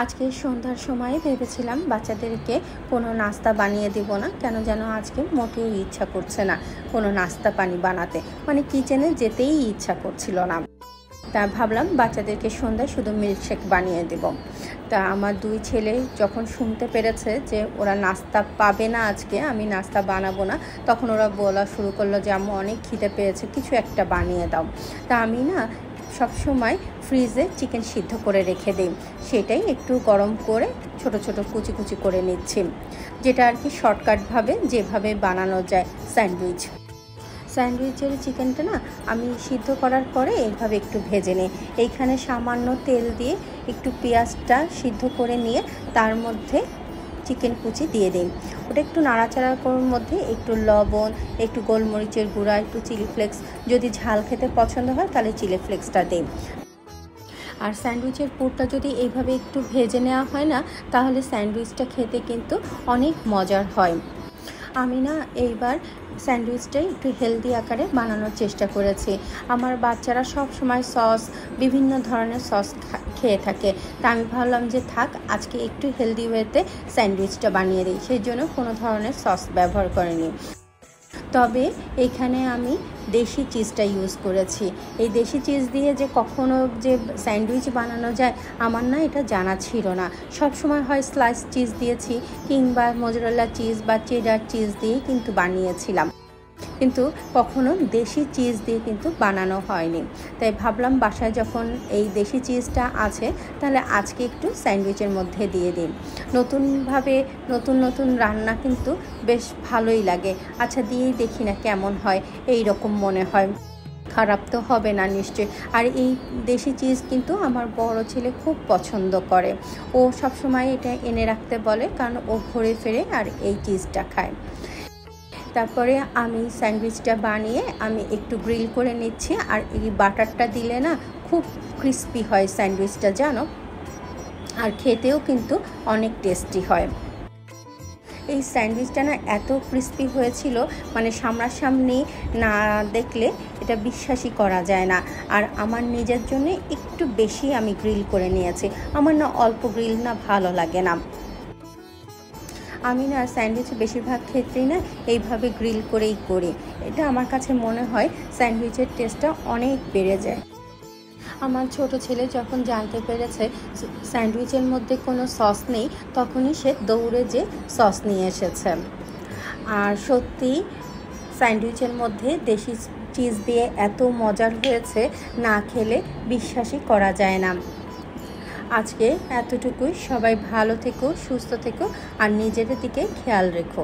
আজকে সন্ধ্যার সময় ভেবেছিলাম বাচ্চাদেরকে কোনো নাস্তা বানিয়ে দেব না, কেন যেন আজকে মোটেও ইচ্ছা করছে না কোনো নাস্তা পানি বানাতে, মানে কিচেনে যেতেই ইচ্ছা করছিল না। তা ভাবলাম বাচ্চাদেরকে সন্ধ্যায় শুধু মিল্কশেক বানিয়ে দেব। তা আমার দুই ছেলে যখন শুনতে পেরেছে যে ওরা নাস্তা পাবে না, আজকে আমি নাস্তা বানাবো না, তখন ওরা বলা শুরু করলো যে আম্মু অনেক খিদে পেয়েছে, কিছু একটা বানিয়ে দাও। তা আমি না সবসময় ফ্রিজে চিকেন সিদ্ধ করে রেখে দিই, সেটাই একটু গরম করে ছোট ছোট কুচি কুচি করে নিচ্ছি, যেটা আর কি শর্টকাটভাবে যেভাবে বানানো যায় স্যান্ডউইচের চিকেনটা না আমি সিদ্ধ করার পরে এইভাবে একটু ভেজে নিই। এইখানে সামান্য তেল দিয়ে একটু পেঁয়াজটা সিদ্ধ করে নিয়ে তার মধ্যে চিকেন কুচি দিয়ে দিই। ওটা একটু নাড়াচাড়ার মধ্যে একটু লবণ, একটু গোলমরিচের গুঁড়া, একটু চিলি ফ্লেক্স, যদি ঝাল খেতে পছন্দ হয় তাহলে চিলি ফ্লেক্সটা দিই। আর স্যান্ডউইচের পুরটা যদি এইভাবে একটু ভেজে নেওয়া হয় না, তাহলে স্যান্ডউইচটা খেতে কিন্তু অনেক মজার হয়। আমি না এইবার স্যান্ডউইচটাই একটু হেলদি আকারে বানানোর চেষ্টা করেছি। আমার বাচ্চারা সব সময় সস, বিভিন্ন ধরনের সস খেয়ে থাকে, তা আমি ভাবলাম যে থাক, আজকে একটু হেলদি ওয়েতে স্যান্ডউইচটা বানিয়ে দিই, সেই জন্য কোনো ধরনের সস ব্যবহার করিনি। তবে এখানে আমি দেশি চিজটা ইউজ করেছি। এই দেশি চিজ দিয়ে যে কখনো যে স্যান্ডউইচ বানানো যায় আমার না এটা জানা ছিল না। সব সময় হয় স্লাইস চিজ দিয়েছি কিংবা মোজারেলা চিজ বা চেডার চিজ দিয়েই কিন্তু বানিয়েছিলাম, কিন্তু কখনো দেশি চিজ দিয়ে কিন্তু বানানো হয়নি। তাই ভাবলাম বাসায় যখন এই দেশি চিজটা আছে, তাহলে আজকে একটু স্যান্ডউইচের মধ্যে দিয়ে দিই। নতুনভাবে নতুন রান্না কিন্তু বেশ ভালোই লাগে। আচ্ছা, দিয়েই দেখি না কেমন হয়, এই রকম মনে হয়, খারাপ তো হবে না নিশ্চয়ই। আর এই দেশি চিজ কিন্তু আমার বড় ছেলে খুব পছন্দ করে, ও সবসময় এটা এনে রাখতে বলে, কারণ ও ঘুরে ফিরে আর এই চিজটা খায়। তারপরে আমি স্যান্ডউইচটা বানিয়ে আমি একটু গ্রিল করে নিচ্ছি, আর এই বাটারটা দিলে না খুব ক্রিস্পি হয় স্যান্ডউইচটা, জানো, আর খেতেও কিন্তু অনেক টেস্টি হয়। এই স্যান্ডউইচটা না এত ক্রিস্পি হয়েছিল, মানে সামনাসামনি না দেখলে এটা বিশ্বাসই করা যায় না। আর আমার নিজের জন্য একটু বেশি আমি গ্রিল করে নিয়েছি, আমার না অল্প গ্রিল না ভালো লাগে না। আমি না স্যান্ডউইচ বেশিরভাগ ক্ষেত্রেই না এইভাবে গ্রিল করেই করি, এটা আমার কাছে মনে হয় স্যান্ডউইচের টেস্টটা অনেক বেড়ে যায়। আমার ছোট ছেলে যখন জানতে পেরেছে স্যান্ডউইচের মধ্যে কোনো সস নেই, তখনই সে দৌড়ে যে সস নিয়ে এসেছে। আর সত্যি স্যান্ডউইচের মধ্যে দেশি চিজ দিয়ে এত মজার হয়েছে, না খেলে বিশ্বাসই করা যায় না। আজকে এতটুকুই, সবাই ভালো থেকো, সুস্থ থেকো, আর নিজেদের দিকে খেয়াল রেখো।